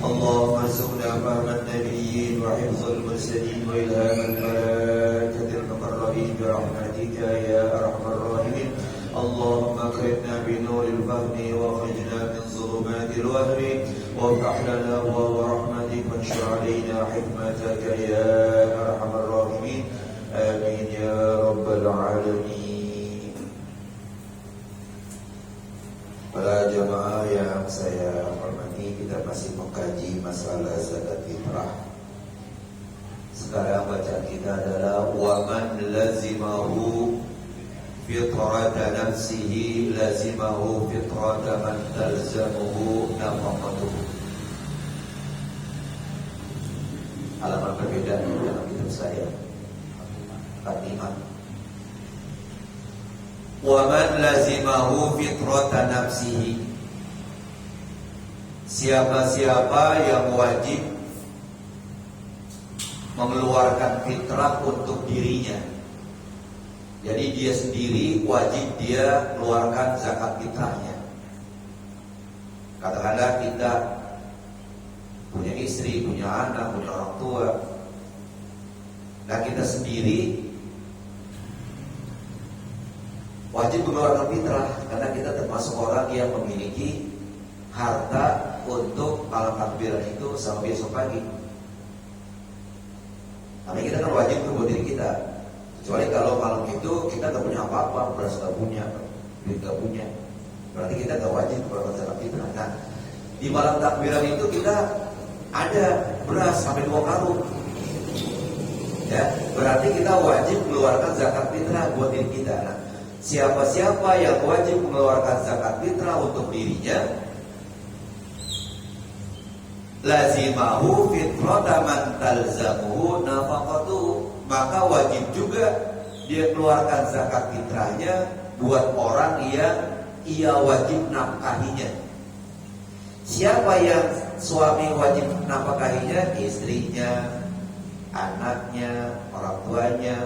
اللهم ارزقنا فهم النبيين وحفظ المرسلين وإلهام الملائكة المقربين برحمتك يا أرحم الراحمين. اللهم اكرمنا بنور الفهم واخرجنا من ظلمات الوهم وافتح لنا أبواب رحمتك وانشر علينا حكمتك يا أرحم الراحمين. آمين يا رب العالمين. Para jamaah yang saya hormati, kita masih mengkaji masalah zakat fitrah. Sekarang bacaan kita adalah waman lazimahu fitrata nafsihi lazimahu fitrata man talzamuhu nafaqatuhu. Halaman berbeda dalam kitab saya. Fatimah. Waman lazimahu fitrata nafsihi. Siapa-siapa yang wajib mengeluarkan fitrah untuk dirinya. Jadi dia sendiri wajib dia keluarkan zakat fitrahnya. Katakanlah kita punya istri, punya anak, punya orang tua. Nah kita sendiri wajib mengeluarkan fitrah karena kita termasuk orang yang memiliki harta untuk malam takbiran itu sampai besok pagi. Karena kita kan wajib untuk buat diri kita. Kecuali kalau malam itu kita gak punya apa-apa, beras gak punya, duit gak punya, berarti kita gak wajib mengeluarkan zakat fitrah. Nah di malam takbiran itu kita ada beras sampai 2 karung. Ya, berarti kita wajib mengeluarkan zakat fitrah buat diri kita. Nah, siapa-siapa yang wajib mengeluarkan zakat fitrah untuk dirinya, lazimahu fitrata man talzamuhu nafaqatuhu, maka wajib juga dia keluarkan zakat fitrahnya buat orang yang ia wajib nafkahinya. Siapa yang suami wajib nafkahinya? Istrinya, anaknya, orang tuanya.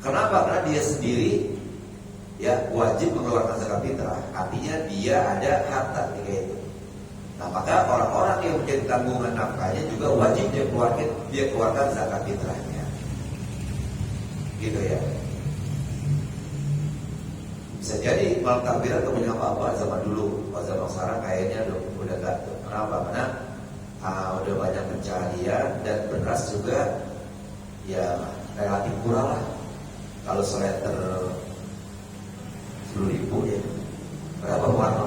Kenapa? Karena dia sendiri ya wajib mengeluarkan zakat fitrah, artinya dia ada harta ketika itu. Nah maka orang-orang yang menjadi tanggungan nafkahnya juga wajib dia keluarkan zakat fitrahnya, gitu ya. Bisa jadi malam takbiran gak punya apa-apa zaman dulu, kalau zaman sekarang kayaknya udah gak. Kenapa? Karena udah banyak pencarian dan beras juga ya relatif kurang lah. Kalau seliter 10.000 ya berapa Marno?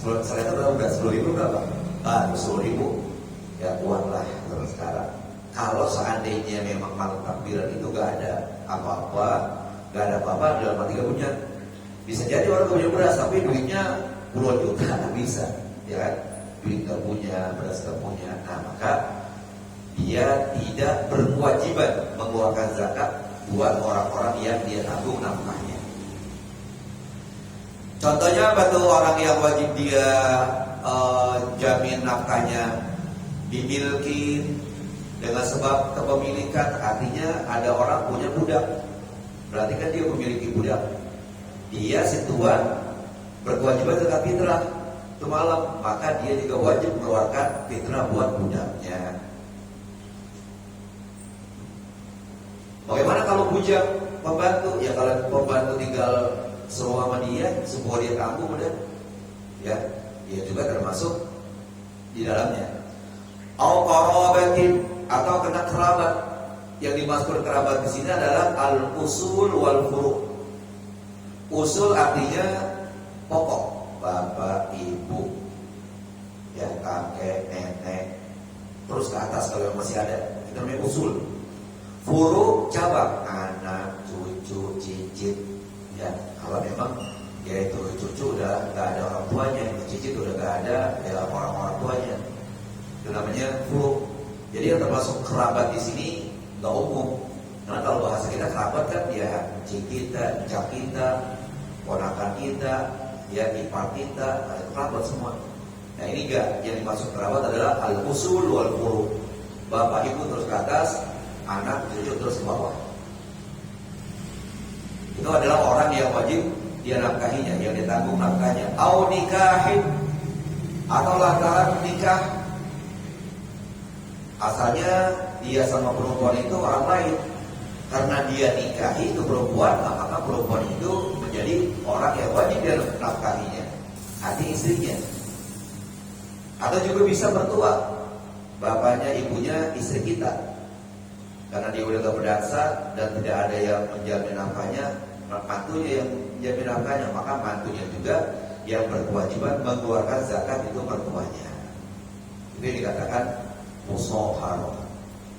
Seliter berapa? 10.000 berapa? 10.000 ya kuat lah terus sekarang. Kalau seandainya memang malam takbiran itu gak ada apa-apa, dalam arti gak punya, bisa jadi orang punya beras tapi duitnya puluhan juta, bisa ya kan? Duit gak punya, beras gak punya. Nah maka dia tidak berkewajiban mengeluarkan zakat buat orang-orang yang dia tanggung nafkahnya. Contohnya apa tuh orang yang wajib dia jamin nafkahnya dimiliki dengan sebab kepemilikan, artinya ada orang punya budak, berarti kan dia memiliki budak. Dia si tuan berkewajiban zakat fitrah itu malam, maka dia juga wajib mengeluarkan fitrah buat budaknya. Bagaimana kalau bujang pembantu? Ya kalau pembantu tinggal sewa sama dia, semua dia tanggung udah. Ya, dia juga termasuk di dalamnya. Au qarabatin, atau kena kerabat. Yang dimaksud kerabat di sini adalah al-usul wal furu'. Usul artinya pokok, bapak, ibu, ya kakek, nenek, terus ke atas kalau masih ada, itu namanya usul. Furu cabang, anak, cucu, cicit. Ya, kalau memang ya itu cucu udah gak ada orang tuanya, cicit udah gak ada ya orang tuanya. Itu namanya furu. Jadi yang termasuk kerabat di sini gak umum. Karena kalau bahasa kita kerabat kan ya cik kita, cak kita, ponakan kita, ya ipar kita, ada kerabat semua. Nah ini gak, yang dimaksud kerabat adalah al-usul wal furu. Bapak ibu terus ke atas, anak cucu terus ke bawah. Itu adalah orang yang wajib dia nafkahinya, yang ditanggung nafkahnya. Au nikahin, atau lantaran nikah. Asalnya dia sama perempuan itu orang lain. Karena dia nikahi itu perempuan, maka perempuan itu menjadi orang yang wajib dia nafkahinya, artinya istrinya. Atau juga bisa mertua, bapaknya ibunya istri kita. Karena dia udah gak berdasar dan tidak ada yang menjamin nafkahnya, mantunya yang menjamin nafkahnya, maka mantunya juga yang berkewajiban mengeluarkan zakat itu mertuanya. Itu dikatakan musoharo.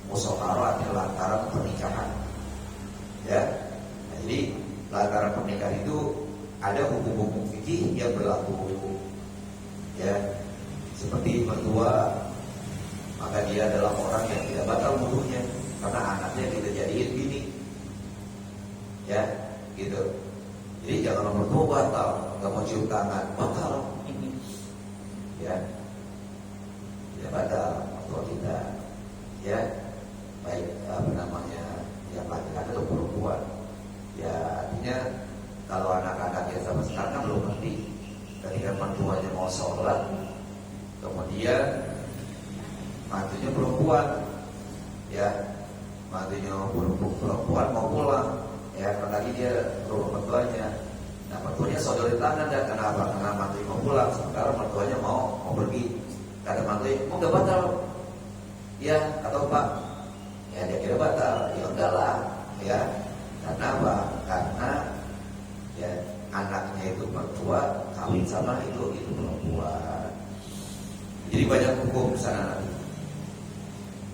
Musoharo artinya lantaran pernikahan. Ya, nah, jadi lantaran pernikahan itu ada hukum-hukum fikih yang berlaku. Ya, seperti mertua, maka dia adalah orang yang tidak batal wudunya karena anaknya kita jadiin bini. Ya, gitu. Jadi jangan mertua batal, nggak mau cium tangan, batal. Ya, tidak batal mertua kita. Ya, baik apa namanya yang laki-laki atau perempuan. Ya, artinya kalau anak-anak yang sama sekarang kan belum ngerti. Ketika mertuanya mau sholat, kemudian mantunya perempuan, ya, mantunya perempuan mau pulang, ya, karena tadi dia rumah mertuanya. Nah, mertuanya saudara tangan dan kenapa? Karena mantunya mau pulang, sementara mertuanya mau pergi. Kata mantunya, mau gak batal? Ya, atau Pak? Ya, dia kira batal. Ya enggak lah, ya. Karena apa? Karena ya anaknya itu mertua kawin sama itu perempuan. Jadi banyak hukum di sana.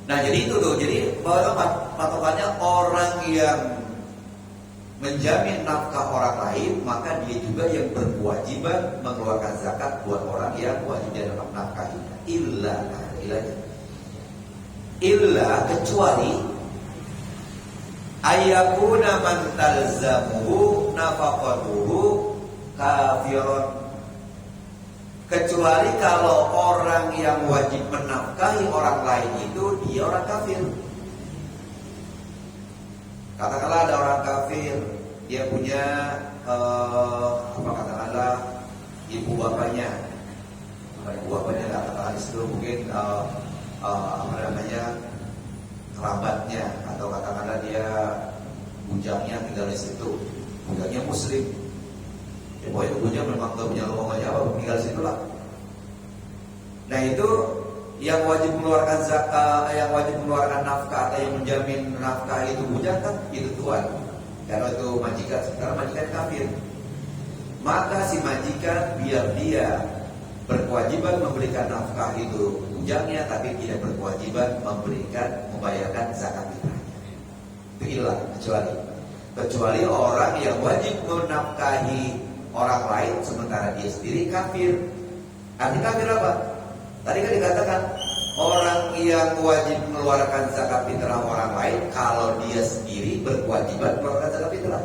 Nah, jadi itu tuh. Jadi bahwa patokannya orang yang menjamin nafkah orang lain, maka dia juga yang berkewajiban mengeluarkan zakat buat orang yang wajib dia nafkahinya. Illa kecuali ayyakuna man talzamuhu nafaqatuhu kafiron. Kecuali kalau orang yang wajib menafkahi orang lain itu dia orang kafir. Katakanlah ada orang kafir, dia punya katakanlah ibu bapaknya, katakanlah itu mungkin kerabatnya, atau katakanlah dia bujangnya tinggal di situ, bujangnya muslim. Ya, pokoknya bujang memang gak punya rumah jawab, tinggal di situ lah. Nah, itu yang wajib mengeluarkan zakat, yang wajib mengeluarkan nafkah atau yang menjamin nafkah itu bujang kan itu tuan. Karena itu majikan, sekarang majikan kafir. Maka si majikan biar dia berkewajiban memberikan nafkah itu bujangnya, tapi tidak berkewajiban membayarkan zakat fitrahnya. Itu ilah, kecuali orang yang wajib menafkahi orang lain sementara dia sendiri kafir. Arti kafir apa? Tadi kan dikatakan orang yang wajib mengeluarkan zakat fitrah orang lain kalau dia sendiri berkewajiban mengeluarkan zakat fitrah.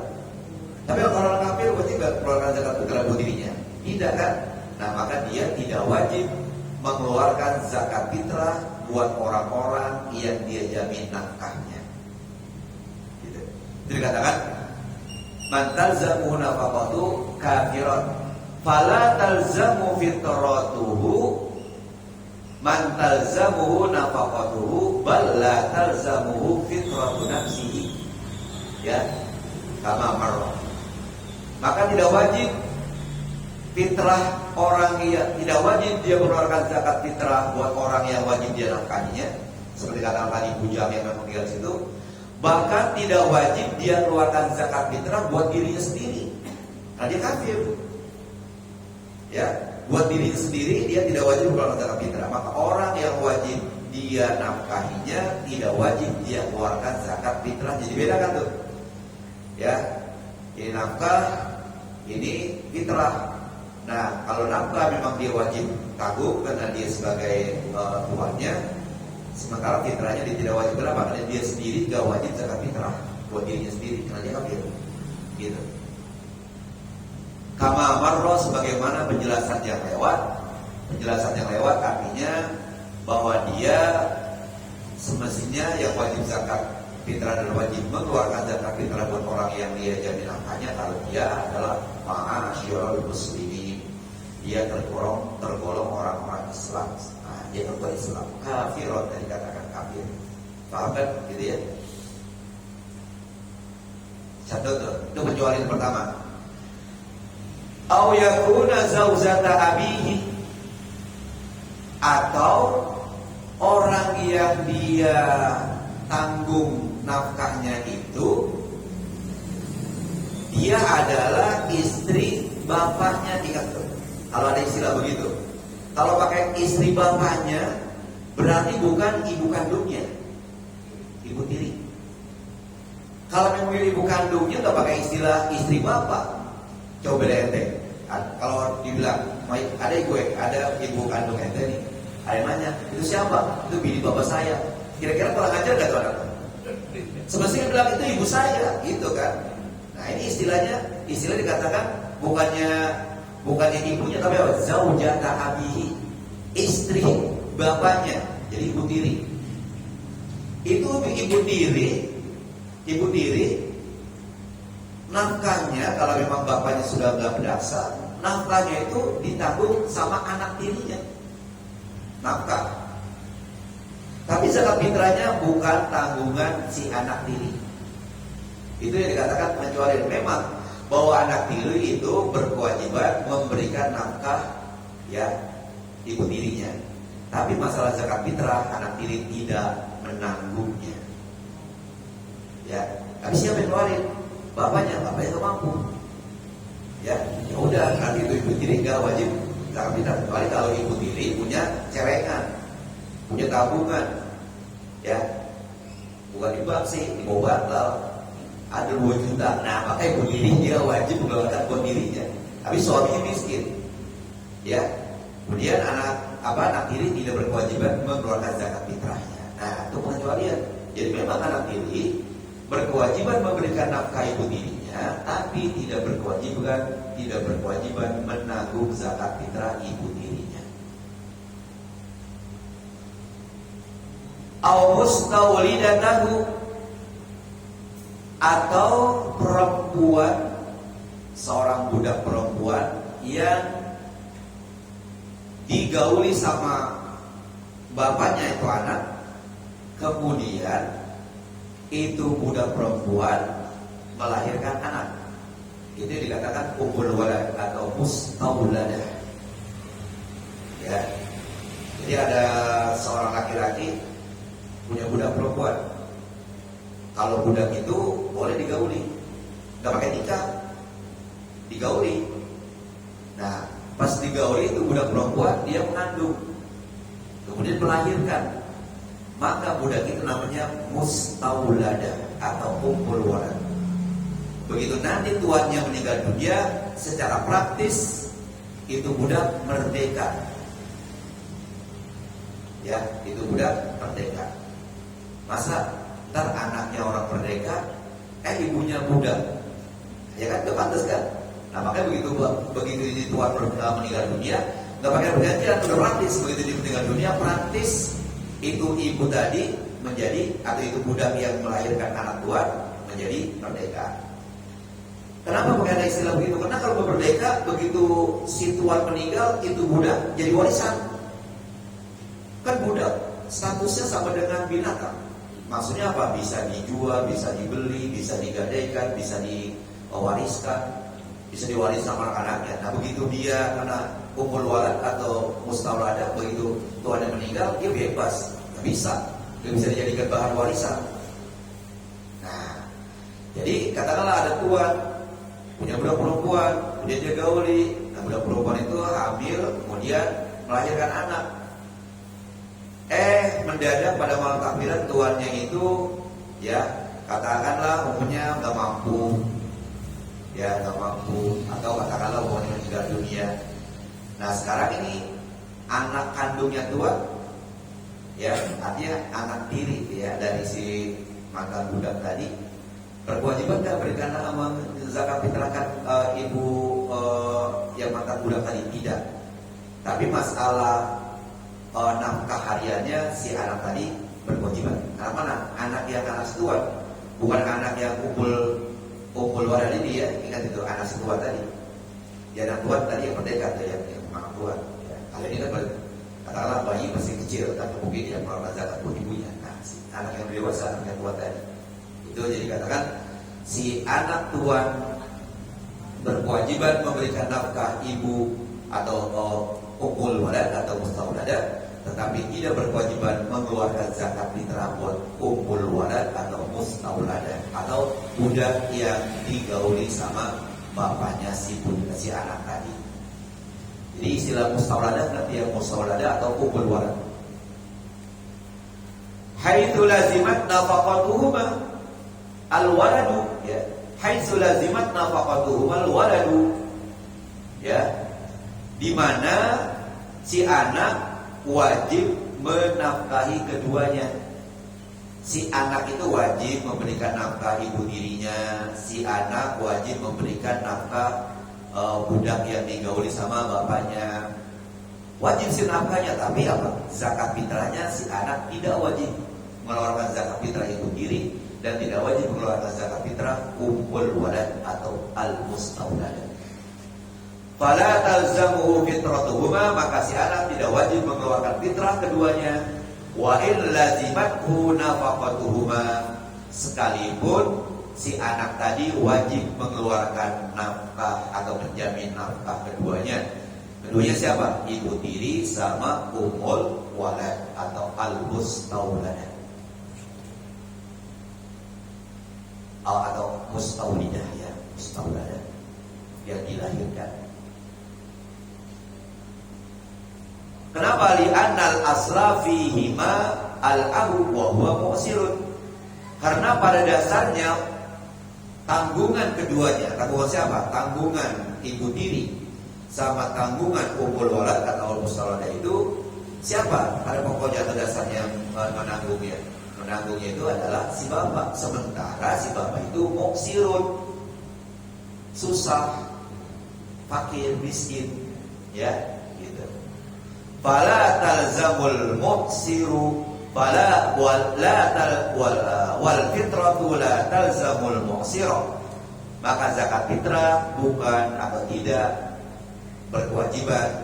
Tapi kalau orang kafir wajib mengeluarkan zakat fitrah buat dirinya? Tidak kan? Nah, maka dia tidak wajib mengeluarkan zakat fitrah buat orang-orang yang dia jamin nafkahnya. Gitu. Jadi dikatakan man talzamu nafaqatu kafiron fala talzamu fitratuhu man talzamuhu nafaqatuhu bal la talzamuhu fitratu nafsihi. Ya, kama marra. Maka tidak wajib fitrah orang yang tidak wajib dia mengeluarkan zakat fitrah buat orang yang wajib dia nafkahinya, seperti kata tadi bujang yang memang tinggal di situ. Bahkan tidak wajib dia mengeluarkan zakat fitrah buat dirinya sendiri, karena dia kafir. Ya, buat dirinya sendiri dia tidak wajib mengeluarkan zakat fitrah. Maka orang yang wajib dia nafkahinya tidak wajib dia mengeluarkan zakat fitrah. Jadi beda kan tuh? Ya, ini nafkah, ini fitrah. Nah, kalau nafkah memang dia wajib tanggung karena dia sebagai tuannya, sementara fitrahnya dia tidak wajib. Kenapa? Karena dia sendiri gak wajib zakat fitrah buat dirinya sendiri, karena dia kafir. Gitu. Kama marro, sebagaimana penjelasan yang lewat. Penjelasan yang lewat artinya bahwa dia semestinya yang wajib zakat fitrah dan wajib mengeluarkan zakat fitrah buat orang yang dia jamin nafkahnya kalau dia adalah ma'asyiral muslimin. Dia tergolong orang-orang Islam. Nah, dia keluar Islam. Kafirun tadi dikatakan kafir. Paham kan? Gitu ya. Satu tuh, itu penjualan yang pertama. Au yakuna zaujata abihi, atau orang yang dia tanggung nafkahnya itu dia adalah istri bapaknya. Ingat tuh, kalau ada istilah begitu. Kalau pakai istri bapaknya berarti bukan ibu kandungnya, ibu tiri. Kalau memang ibu kandungnya nggak pakai istilah istri bapak. Coba beda ente. Kalau dibilang ada gue, ada ibu kandung ente nih, ada yang nanya, itu siapa? Itu bini bapak saya. Kira-kira kurang ajar nggak tuh anak? Semestinya bilang itu ibu saya, gitu kan? Nah ini istilah dikatakan bukannya ibunya, tapi apa? Zaujata abihi, istri bapaknya, jadi ibu tiri. Itu ibu tiri nafkahnya, kalau memang bapaknya sudah nggak berdasar, nafkahnya itu ditanggung sama anak tirinya. Nafkah. Tapi zakat fitrahnya bukan tanggungan si anak tiri. Itu yang dikatakan pengecualian. Memang bahwa anak tiri itu berkewajiban memberikan nafkah ya ibu tirinya. Tapi masalah zakat fitrah anak tiri tidak menanggungnya. Ya, tapi siapa yang keluarin? Bapaknya nggak mampu. Ya udah, nanti itu ibu tiri nggak wajib zakat fitrah. Kecuali kalau ibu tiri punya celengan, punya tabungan, ya bukan di bank sih, di batal ada 2 juta. Nah maka ibu tiri dia wajib mengeluarkan buat dirinya. Tapi suaminya miskin, ya. Kemudian anak tiri tidak berkewajiban mengeluarkan zakat fitrahnya. Nah itu pengecualian. Jadi memang anak tiri berkewajiban memberikan nafkah ibu tirinya, tapi tidak berkewajiban menanggung zakat fitrah ibu tirinya. Au mustawlidatahu, atau perempuan, seorang budak perempuan yang digauli sama bapaknya itu anak, kemudian itu budak perempuan melahirkan anak. Itu dikatakan ummul walad atau mustawladah. Ya. Jadi ada seorang laki-laki punya budak perempuan. Kalau budak itu boleh digauli, nggak pakai nikah, digauli. Nah, pas digauli itu budak perempuan dia mengandung, kemudian melahirkan. Maka budak itu namanya mustawladah atau ummul walad. Begitu nanti tuannya meninggal dunia, secara praktis itu budak merdeka. Ya, itu budak merdeka. Masa ntar anaknya orang merdeka, ibunya budak, ya kan? Itu pantas kan? Nah makanya begitu tuan meninggal dunia, nggak pakai pergantian, udah praktis. Begitu dia meninggal dunia, praktis itu ibu tadi menjadi, atau itu budak yang melahirkan anak tuan menjadi merdeka. Kenapa pakai ada istilah begitu? Karena kalau merdeka, begitu si tuan meninggal, itu budak jadi warisan. Kan budak statusnya sama dengan binatang. Maksudnya apa? Bisa dijual, bisa dibeli, bisa digadaikan, bisa diwariskan, bisa diwaris sama anak-anaknya. Nah begitu dia kena ummul walad atau mustawladah, begitu tuannya meninggal, dia bebas, nggak bisa, dia bisa dijadikan bahan warisan. Nah, jadi katakanlah ada tuan punya budak perempuan, kemudian dia gauli. Nah budak perempuan itu hamil, kemudian melahirkan anak. Mendadak pada malam takbiran tuannya itu, ya katakanlah umumnya nggak mampu, atau katakanlah umumnya meninggal dunia. Nah sekarang ini anak kandungnya tuan, ya artinya anak tiri ya dari si mantan budak tadi, berkewajiban nggak berikan zakat fitrahkan ibu yang mantan budak tadi? Tidak. Tapi masalah nafkah hariannya si anak tadi berkewajiban. Anak mana? Anak yang anak setuan, bukan anak yang kumpul walad ini ya. Ingat itu anak setuan tadi. Ya anak tuan tadi yang merdeka tuh yang anak tuan. Ya. Kalau ini kan katakanlah bayi masih kecil, tapi mungkin dia mengeluarkan zakat buat ibunya. Nah, si anak yang dewasa, anak yang tua tadi, itu jadi katakan si anak tuan berkewajiban memberikan nafkah ibu atau ukul walad atau mustauladah, tetapi tidak berkewajiban mengeluarkan zakat fitrah buat ukul walad atau mustauladah atau budak yang digauli sama bapaknya si anak tadi. Jadi istilah mustauladah nanti yang mustauladah atau ukul walad. Haitsu lazimat nafaqatuhuma al-waladu, ya. Haitsu lazimat nafaqatuhuma al-waladu, ya. Di mana si anak wajib menafkahi keduanya. Si anak itu wajib memberikan nafkah ibu tirinya, si anak wajib memberikan nafkah budak yang digauli sama bapaknya. Wajib si nafkahnya, tapi apa? Zakat fitrahnya si anak tidak wajib mengeluarkan zakat fitrah ibu tiri dan tidak wajib mengeluarkan zakat fitrah ummul walad atau al-mustaudadah. Fala talzamuhu fitratuhuma, maka si anak tidak wajib mengeluarkan fitrah keduanya. Wa in lazimathu nafaqatuhuma, sekalipun si anak tadi wajib mengeluarkan nafkah atau menjamin nafkah keduanya. Keduanya siapa? Ibu tiri sama ummul walad atau al-mustaudadah atau mustaulidah, ya, mustaudadah yang dilahirkan. Kenapa? Li'annal asla fihima al-abu wa huwa mu'sirun. Karena pada dasarnya tanggungan keduanya, tanggungan siapa? Tanggungan ibu tiri sama tanggungan ummul walad atau al-mustaudadah itu siapa? Pada pokoknya pada dasarnya menanggungnya. Menanggungnya itu adalah si bapak. Sementara si bapak itu mu'sirun, susah, fakir, miskin, ya, gitu. Fala talzamul mu'siru fala wal fitratu la talzamul mu'sira. Maka zakat fitrah bukan atau tidak berkewajiban,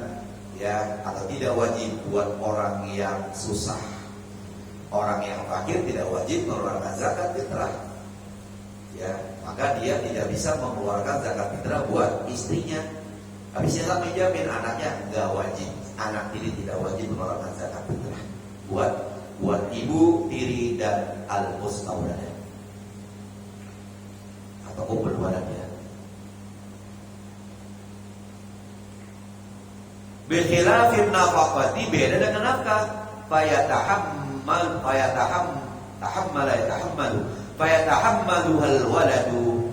ya, atau tidak wajib buat orang yang susah. Orang yang fakir tidak wajib mengeluarkan zakat fitrah, ya, maka dia tidak bisa mengeluarkan zakat fitrah buat istrinya. Habis itu menjamin anaknya nggak wajib, anak tiri tidak wajib mengeluarkan zakat fitrah buat ibu tiri dan al-mustaudadah atau ummul walad, ya. Bikhilafin nafaqati, beda dengan nafkah. Fayatahammalu al-waladu.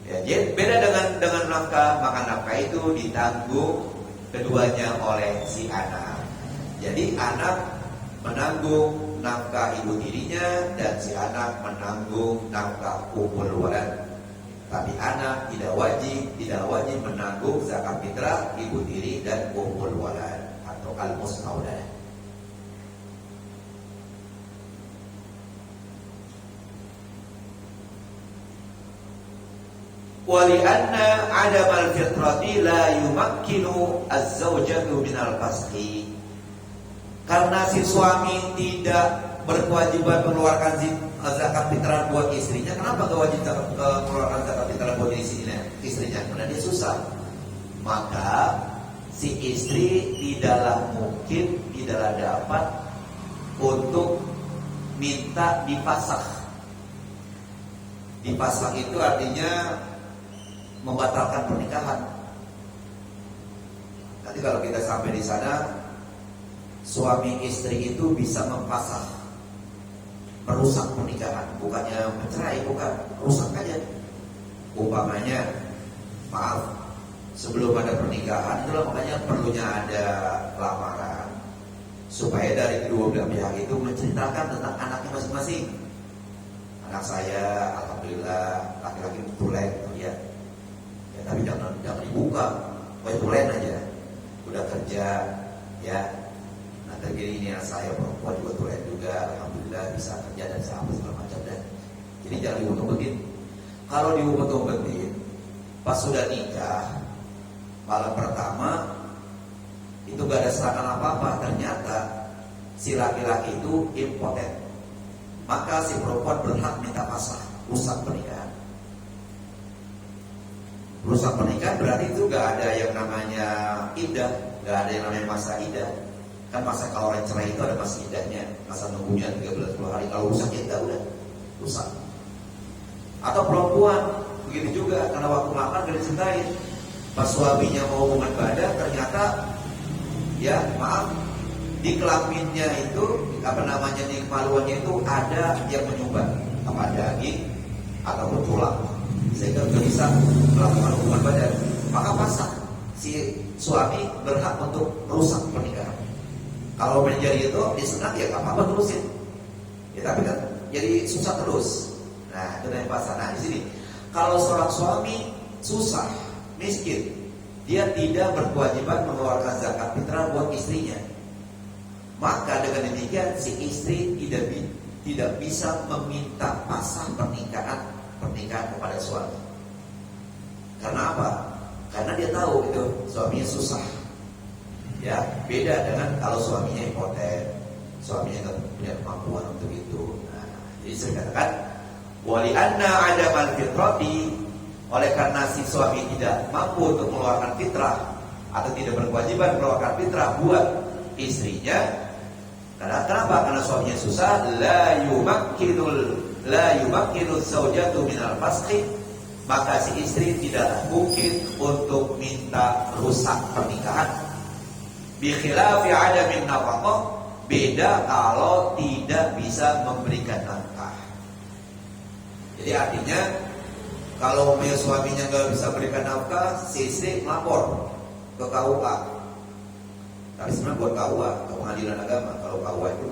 Ya, jadi beda dengan nafkah, maka nafkah itu ditanggung keduanya oleh si anak. Jadi anak menanggung nafkah ibu tirinya dan si anak menanggung nafkah ummul walad. Tapi anak tidak wajib menanggung zakat fitrah ibu tiri dan ummul walad atau al-mustaudadah. Walianna adamal fitrati la yumakkinu az-zawjatu minal fasqi. Karena si suami tidak berkewajiban mengeluarkan zakat fitrah buat istrinya, kenapa gak wajib mengeluarkan zakat fitrah buat istrinya? Karena dia susah. Maka si istri tidaklah dapat untuk minta dipasang. Dipasang itu artinya membatalkan pernikahan. Nanti kalau kita sampai di sana, suami istri itu bisa mempasang, merusak pernikahan, bukannya mencerai, bukan, rusak aja. Umpamanya, maaf, sebelum ada pernikahan, itulah makanya perlunya ada lamaran, supaya dari kedua belah pihak itu menceritakan tentang anaknya masing-masing. Anak saya, alhamdulillah, laki-laki tulen, ya. Tapi jangan dibuka, tulen aja. Udah kerja, ya. Nah, tergini ini saya perempuan juga tulen juga, alhamdulillah bisa kerja dan apa segala macam dan. Jadi jangan diumpet-umpetin. Kalau diumpet-umpetin, pas sudah nikah, malam pertama itu gak ada serangan apa-apa, ternyata si laki-laki itu impoten, maka si perempuan berhak minta pasrah, rusak pernikahan. Rusak pernikahan berarti itu gak ada yang namanya iddah, gak ada yang namanya masa iddah. Kan masa kalau orang cerai itu ada masa iddahnya, masa nunggunya 13 hari. Kalau rusak iddah udah rusak. Atau perempuan begitu juga, karena waktu makan gak dicintain, pas suaminya mau hubungan badan ternyata ya maaf, di kelaminnya itu apa namanya, di kemaluannya itu ada yang menyumbat, apa daging ataupun tulang, sehingga tidak bisa melakukan hubungan badan, maka pasang si suami berhak untuk rusak pernikahan. Kalau menjadi itu disenang ya nggak apa-apa terusin, ya tapi kan jadi susah terus. Nah itu yang pasang. Nah di sini kalau seorang suami susah, miskin, dia tidak berkewajiban mengeluarkan zakat fitrah buat istrinya, maka dengan demikian si istri tidak bisa meminta pasang pernikahan kepada suami. Karena apa? Karena dia tahu itu suaminya susah. Ya, beda dengan kalau suaminya impoten, suaminya tidak punya kemampuan untuk itu. Nah, jadi saya katakan wali anna adamal fitrati, oleh karena si suami tidak mampu untuk mengeluarkan fitrah atau tidak berkewajiban mengeluarkan fitrah buat istrinya. Kenapa? Karena suaminya susah. La yumakkinul zaujatu minal fasqi, maka si istri tidak mungkin untuk minta rusak pernikahan. Bi khilafi adamin nafaqah, beda kalau tidak bisa memberikan nafkah. Jadi artinya kalau suaminya nggak bisa berikan nafkah, si istri melapor ke KUA. Tapi sebenarnya buat KUA, ke pengadilan agama. Kalau KUA itu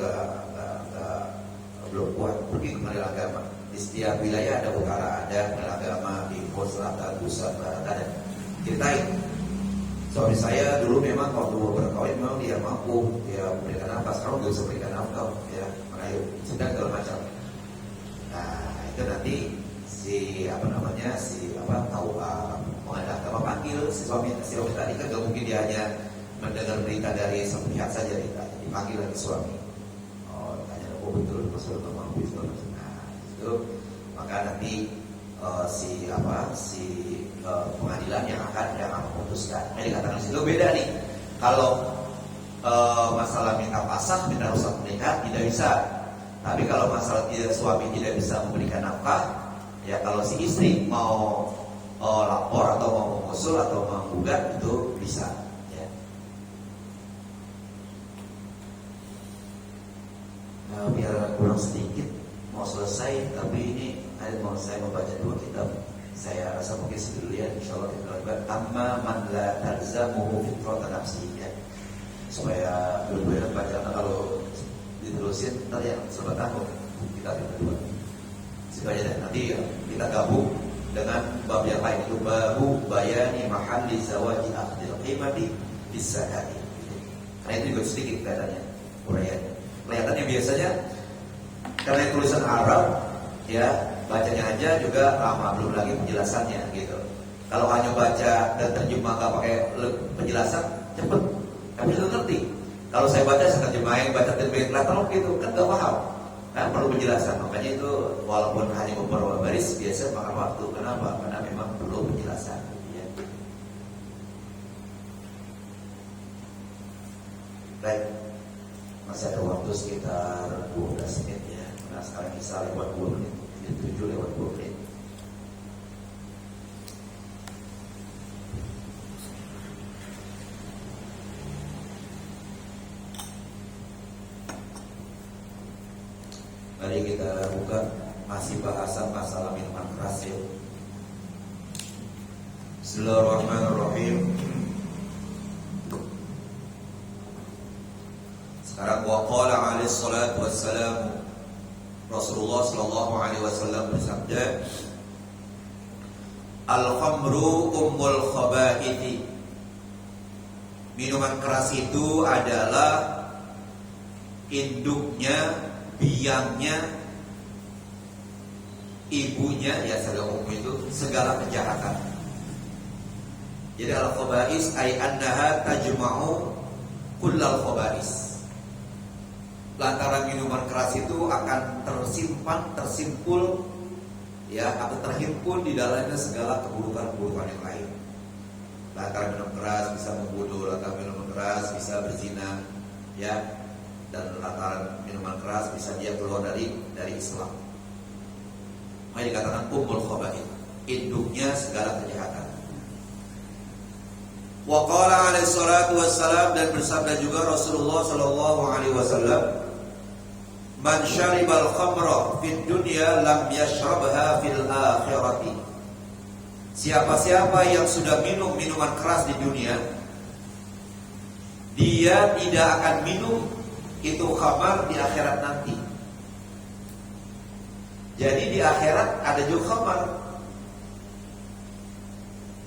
belum kuat, pergi ke pengadilan agama. Di setiap wilayah ada utara, ada pengadilan agama, di Pos Selatan, Pusat, Barat ada. Ceritain, suami saya dulu memang waktu berkawin memang dia mampu, dia memberikan nafkah. Sekarang nggak bisa berikan nafkah, ya makanya sedang segala macam. Nah itu nanti si KUA pengadilan agama panggil si suami tadi, kan gak mungkin dia hanya mendengar berita dari satu pihak saja, dipanggil lagi suami. Oh, tanya betul maksud mampu itu. Nah itu maka nanti pengadilan yang akan memutuskan. Ini katakan situ beda nih. Kalau masalah minta pasang, minta rusak pernikahan tidak bisa. Tapi kalau masalah suami tidak bisa memberikan nafkah, ya kalau si istri mau lapor atau mau mengusul atau menggugat itu bisa. Ya. Nah, biar kurang sedikit mau selesai, tapi ini mau saya membaca 2 kitab. Saya rasa mungkin dulu ya, insyaallah kita lanjut. Amma man la talzamuhu fitratan nafsiyya. Supaya benar-benar bacaan kalau diterusin ntar yang serba tahun kita yang kedua. Supaya nanti kita gabung dengan bab yang lain, itu babu bayani mahalli zawaji akhdil qimati bisadaqi. Karena itu juga sedikit kelihatannya uraiannya. Kelihatannya biasanya karena tulisan Arab ya, bacanya aja juga lama, belum lagi penjelasannya gitu. Kalau hanya baca dan terjemah nggak pakai penjelasan cepet, kami sudah ngerti. Kalau saya baca saya terjemahin, baca terjemahin latar gitu kan nggak paham. Kan perlu penjelasan, makanya itu walaupun hanya beberapa baris biasa makan waktu. Kenapa? Karena memang perlu penjelasan. Ya. Baik, masih ada waktu sekitar 12 menit ya. Nah sekarang bisa lewat 2 menit, 7 lewat 2 menit. Mari kita buka masih bahasan masalah minuman keras ya. Bismillahirrahmanirrahim. Sekarang waqala alaihi salatu wassalam, Rasulullah sallallahu alaihi wasallam bersabda, al-khamru ummul khaba'ith. Minuman keras itu adalah induknya, biangnya, ibunya, ya segala umum itu segala kejahatan. Jadi al-khaba'is ay annaha tajma'u kullal khaba'is. Lantaran minuman keras itu akan tersimpul ya, akan terhimpun di dalamnya segala keburukan-keburukan yang lain. Lantaran minum keras bisa membunuh, lantaran minuman keras bisa berzina, ya, dan lantaran minuman keras bisa dia keluar dari Islam. Makanya dikatakan ummul khaba'ith, induknya segala kejahatan. Wa qala alaihi salatu wassalam, dan bersabda juga Rasulullah sallallahu alaihi wasallam, man syaribal khamra fid dunya lam yashrabha fil akhirati. Siapa-siapa yang sudah minum minuman keras di dunia, dia tidak akan minum itu khamar di akhirat nanti. Jadi di akhirat ada juga khamar.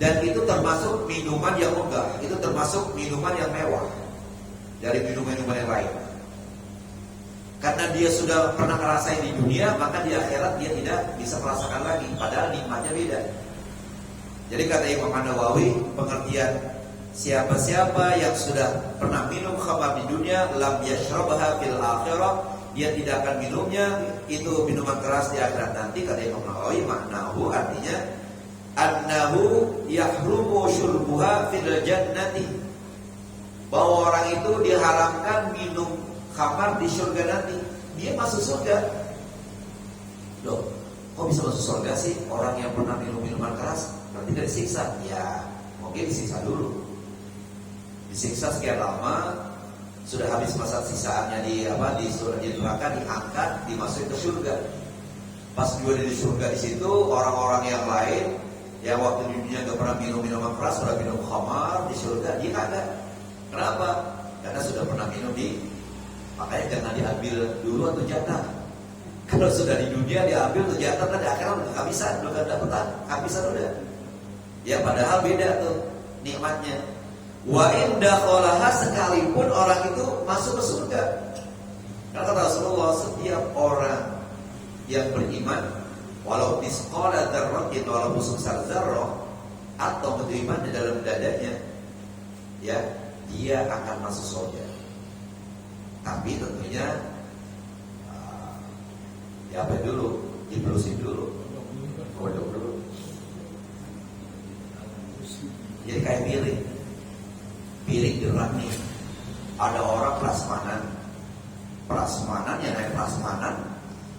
Dan itu termasuk minuman yang megah, itu termasuk minuman yang mewah dari minuman-minuman yang lain. Karena dia sudah pernah ngerasain di dunia, maka di akhirat dia tidak bisa merasakan lagi, padahal nikmatnya beda. Jadi kata Imam An-Nawawi, pengertian siapa-siapa yang sudah pernah minum khamar di dunia, lam yashrabha fil akhirah, dia tidak akan minumnya itu minuman keras di akhirat nanti. Kata Imam An-Nawawi, maknahu artinya annahu yahrumu syurbuha fil jannati, bahwa orang itu diharamkan minum khamar di surga nanti. Dia masuk surga. Loh, kok bisa masuk surga sih orang yang pernah minum minuman keras? Berarti dari siksa. Ya, mungkin disiksa dulu. Disiksa sekian lama, sudah habis masa siksaannya di neraka, diangkat, dimasukin ke surga. Pas juga di surga di situ, orang-orang yang lain yang waktu di dunia gak pernah minum minuman keras, sudah minum khamar di surga, dia kagak. Kenapa? Karena sudah pernah minum makanya jangan diambil dulu atau jatah. Kalau sudah di dunia diambil atau jatah, kan di akhirat udah kehabisan, udah gak dapetan, kehabisan udah. Ya padahal beda tuh nikmatnya. Wa inda kholaha, sekalipun orang itu masuk ke surga. Kata Rasulullah, setiap orang yang beriman, walau misqala dzarratin, walaupun sebesar zarrah, atau beriman di dalam dadanya, ya, dia akan masuk surga. Tapi tentunya ya apa dulu, diblusin dulu, kodok dulu. Jadi kayak piring dirami. Ada orang prasmanan yang naik prasmanan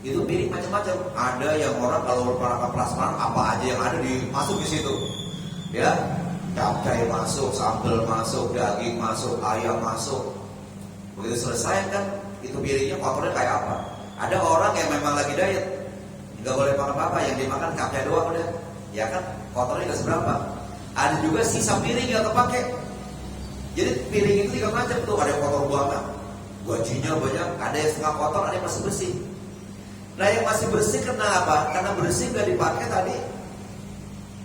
itu piring macam-macam. Ada yang orang kalau para prasmanan apa aja yang ada masuk di situ, ya, capcay masuk, sambal masuk, daging masuk, ayam masuk. Begitu selesai kan, itu piringnya kotornya kayak apa? Ada orang yang memang lagi diet, nggak boleh makan apa-apa, yang dimakan capcay doang udah, ya kan, kotornya nggak seberapa. Ada juga sisa piring yang kepake. Jadi piring itu tiga macam tuh, ada yang kotor banget, gajinya banyak, ada yang setengah kotor, ada yang masih bersih. Nah yang masih bersih kenapa? Karena bersih nggak dipakai tadi,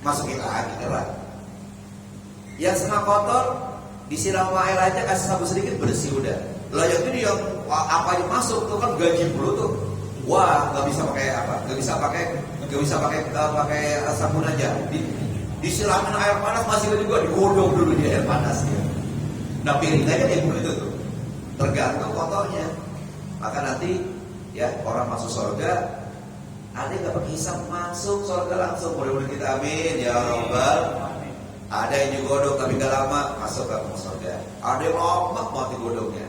masukin lagi keran. Yang setengah kotor disiram air aja, kasih sabun sedikit, bersih udah. Lah yang itu yang apa aja masuk tuh kan gaji dulu tuh. Wah, nggak bisa pakai apa? Nggak bisa pakai sabun aja. Disiramin air panas masih juga digodok dulu di air panas ya. Nah piring aja kayak begitu tuh, tergantung kotornya. Maka nanti ya orang masuk surga, ada yang nggak pakai hisab masuk surga langsung. Mudah-mudahan kita amin ya robbal. Ada yang digodok tapi nggak lama masuk ke surga. Ada yang lama mau digodoknya.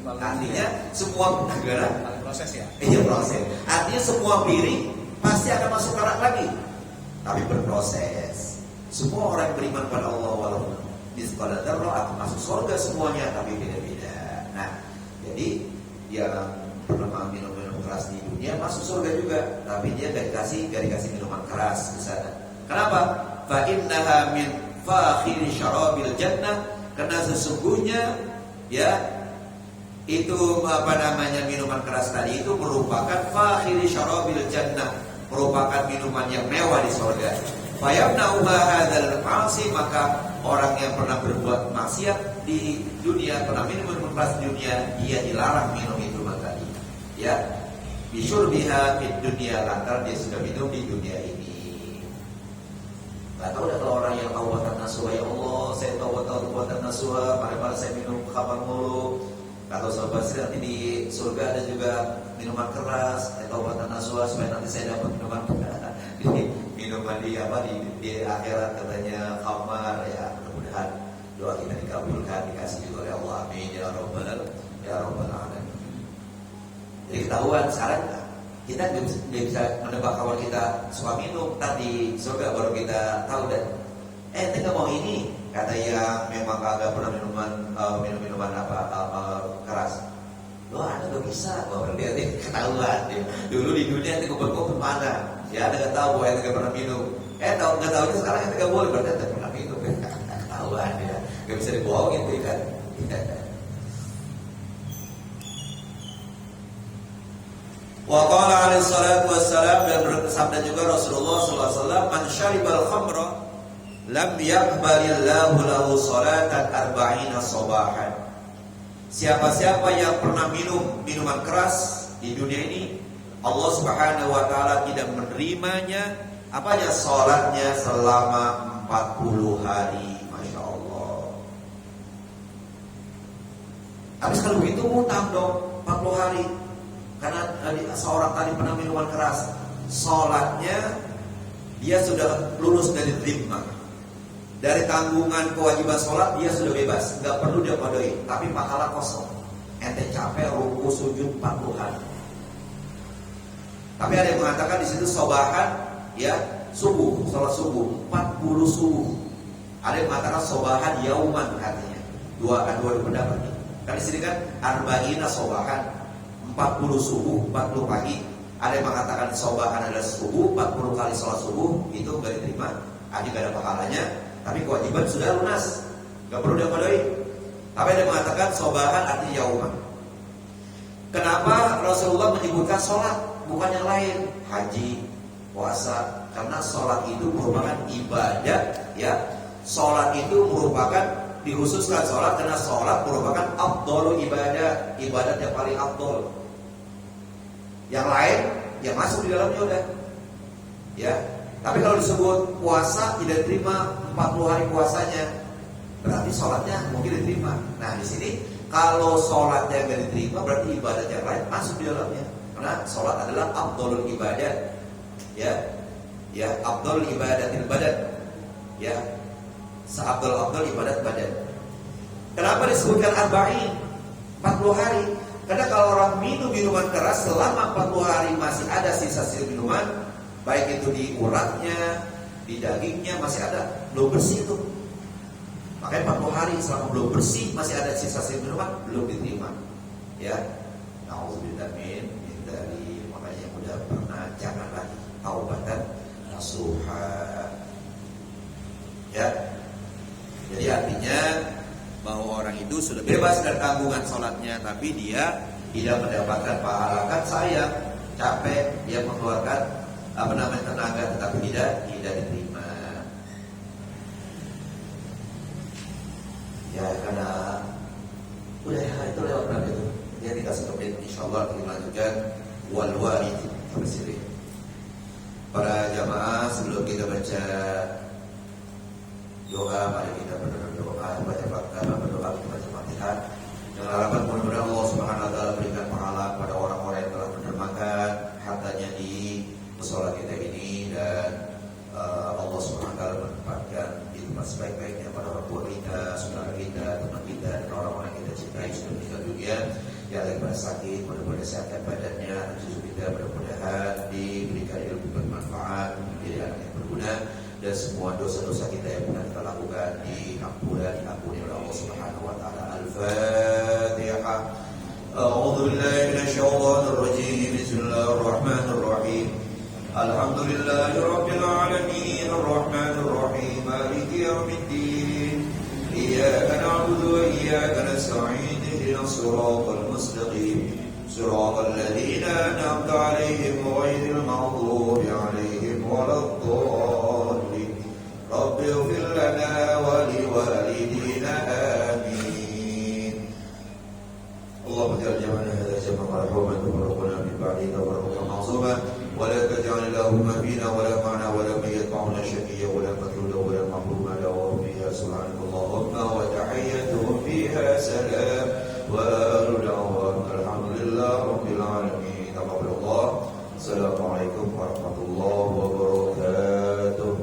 Nah, artinya semua negara proses ya. Iya proses. Artinya semua piring pasti akan masuk neraka lagi, tapi berproses. Semua orang yang beriman pada Allah walaupun misqala dzarrah akan masuk surga semuanya, tapi beda-beda. Nah, jadi dia pernah minum keras di dunia masuk surga juga, tapi dia gak dikasih minuman keras di sana. Kenapa? Fa innaha min fakhiri syarabil jannah, karena sesungguhnya ya itu minuman keras tadi itu merupakan fakhiri syarabil jannah, merupakan minuman yang mewah di surga. Fayamna'uha hadzal ma'asi, maka orang yang pernah berbuat maksiat di dunia, pernah minum keras di dunia, dia dilarang minum itu tadi. Ya, bisyurbiha fid dunya, lantaran dia sudah minum di dunia ini. Gak tahu dah kalau orang yang taubatan nasuha, ya Allah saya taubatan nasuha, pada saya minum khamar mulu. Gak tahu sahabat saya nanti di surga ada juga minuman keras, taubatan nasuha supaya nanti saya dapat minuman minuman di akhirat katanya khamar ya. Mudah-mudahan doa kita dikabulkan, dikasih juga oleh Allah, amin ya rabbal alamin. Jadi ketahuan sekarang kita nggak bisa menebak kalau kita suka minum, tadi surga baru kita tahu dan ente nggak mau ini, kata yang memang kagak pernah minuman keras. Lo ada nggak bisa, baru dia ketahuan dia. Dulu di dunia ente kumpul mana, ya anda nggak tahu bahwa ente nggak pernah minum. Nggak tahunya sekarang ente nggak boleh, berarti ente pernah minum. Ketahuan ya, nggak bisa dibohongin tuh kan. Wa qala alaihi salatu wassalam, dan bersabda juga Rasulullah sallallahu alaihi wasallam, man syaribal khamra lam yaqbalillahu lahu salatan arba'ina sabahan. Siapa-siapa yang pernah minum minuman keras di dunia ini, Allah Subhanahu wa taala tidak menerimanya salatnya selama 40 hari. Masya Allah. Habis kalau begitu utang dong 40 hari. Karena seorang tadi pernah minuman keras, sholatnya dia sudah lulus dari dhimma, dari tanggungan kewajiban sholat dia sudah bebas, nggak perlu dia qadai, tapi pahala kosong. Ente capek ruku sujud 40 hari. Tapi ada yang mengatakan di situ sobahan, ya subuh, sholat subuh 40 subuh. Ada yang mengatakan sobahan yauman katanya. Dua pendapat ini. Kan di sini kan arba'ina sobahan. 40 subuh, 40 pagi. Ada yang mengatakan sobahan adalah subuh, 40 kali sholat subuh, itu gak diterima, gak ada pahalanya, tapi kewajiban sudah lunas, gak perlu dia qadai. Tapi ada yang mengatakan sobahan artinya yauman. Kenapa Rasulullah menyebutkan sholat, bukan yang lain? Haji, puasa. Karena sholat itu merupakan ibadat, ya. Sholat itu merupakan, dikhususkan sholat karena sholat merupakan afdhalu ibadah, ibadat yang paling afdhal. Yang lain yang masuk di dalamnya udah, ya. Tapi kalau disebut puasa tidak diterima 40 hari puasanya, berarti sholatnya mungkin diterima. Nah di sini kalau sholatnya nggak diterima, berarti ibadat yang lain masuk di dalamnya. Karena sholat adalah afdhalul ibadat, ya, afdhalul ibadatil badan, ya, seafdal ibadat badan. Kenapa disebutkan arba'in 40 hari? Karena kalau orang minum minuman keras selama 40 hari masih ada sisa-sisa minuman, baik itu di uratnya, di dagingnya masih ada, belum bersih itu. Makanya 40 hari selama belum bersih masih ada sisa-sisa minuman, belum diterima. Ya, na'udzubillah min dari, makanya yang udah pernah jangan lagi taubatan nasuha. Ya, jadi artinya bahwa orang itu sudah bebas dari tanggungan sholatnya, tapi dia tidak mendapatkan pahala. Kan sayang, capek dia mengeluarkan tenaga, tetapi tidak diterima. Ya karena udah ya itu lewat berapa itu? Ya 3 menit, insyaallah kita lanjutkan wal warid sampai sini. Para jamaah, sebelum kita baca doa, mari kita berdoa, berdoa kita baca Fatihah dengan harapan mudah-mudahan Allah Subhanahu wa taala berikan pahala pada orang-orang yang telah mendermakan hartanya di mushola kita ini, dan Allah Subhanahu wa taala menempatkan di tempat sebaik-baiknya pada orang tua kita, saudara kita, teman kita, dan orang-orang yang kita cintai sudah meninggal dunia. Yang lagi pada sakit, mudah-mudahan sehatkan badannya, cucu kita mudah-mudahan diberikan ilmu bermanfaat, menjadi anak yang berguna, dan semua dosa-dosa kita yang pernah kita lakukan diampuni oleh Allah Subhanahu wa taala. Al-Fatihah. A'udzu billahi minasyaitonir rajim. Bismillahirrahmanirrahim. الرحيم الحمد لله رب العالمين الرحمن الرحيم مالك يوم الدين إياك نعبد وإياك نستعين اهدنا الصراط المستقيم صراط الذين أنعمت عليهم غير المغضوب عليهم ولا الضالين رب اغفر لنا ولوالدينا آمين اللهم اجعل جمعنا هذا جمعا مرحوما وتفرقنا من بعده تفرقا معصوما ولا تجعل اللهم فينا ولا معنا ولا من يتبعنا شقيا ولا مطرودا ولا محروما له فيها سبحانك اللهم وتحيتهم فيها سلام وآخر دعوانا الحمد لله رب العالمين. تقبل الله. السلام عليكم ورحمة الله وبركاته.